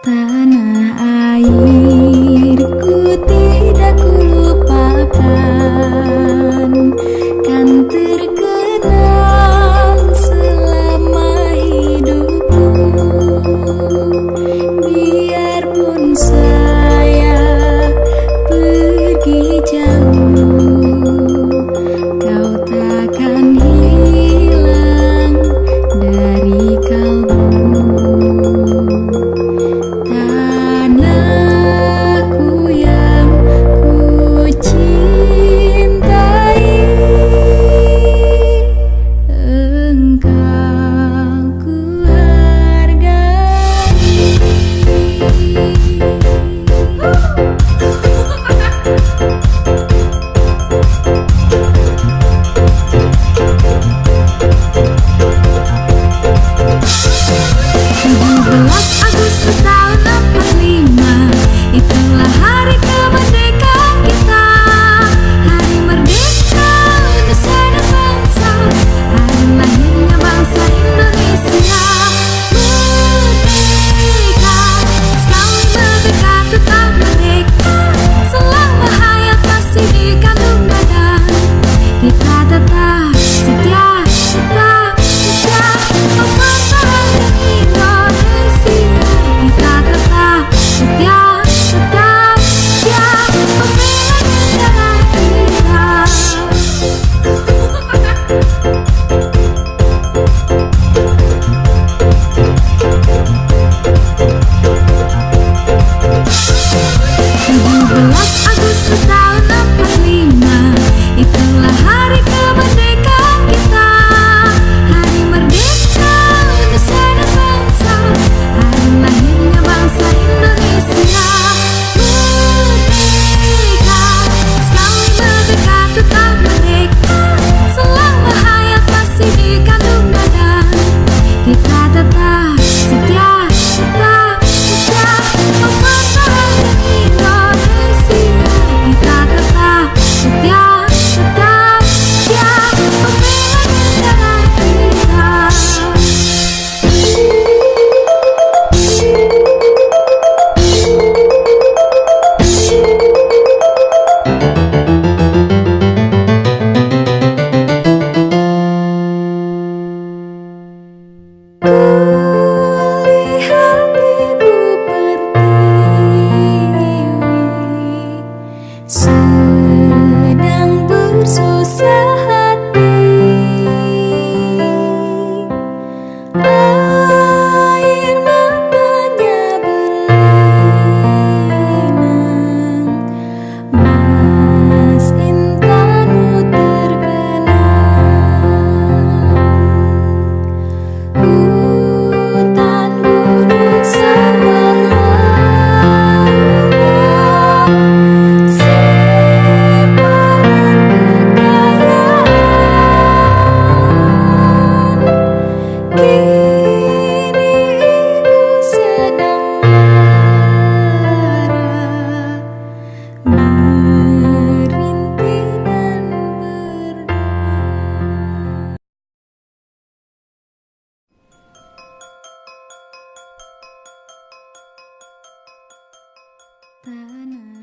Tanah airku tidak kulupakan, kan terkenang selama hidupku. Biarpun saya pergi jauh, kau takkan hilang dari kalbu. Tanahku yang ku cintai, engkau ku hargai. Agustus tahun 45, itulah hari kemerdekaan kita. Hari merdeka Indonesia dan bangsa, hari lahirnya bangsa Indonesia. Merdeka, sekali merdeka tetap merdeka. Selama hayat masih di kandung badan, kita tetap setia, tetap setia mempertahankan Indonesia. Kita tetap setia, tetap setia membela negara kita. Agustus tahun 45, itulah hari kemerdekaan kita. Hari merdeka Indonesia dan bangsa, hari lahirnya bangsa Indonesia. Merdeka, sekali merdeka tetap merdeka. Selama hayat masih di kandung badan, kita tetap setia, tetap setia mempertahankan Indonesia. Kita tetap setia, tetap setia membela negara kita. Kulihat ibu pertiwi sedang bersusah hati. Air matanya berlinang, Mas Intanmu terkenang. Hutan, gunung, sawah, lautan, simpanan kekayaan. Kini ibu sedang lara, merintih dan berdoa. Tanah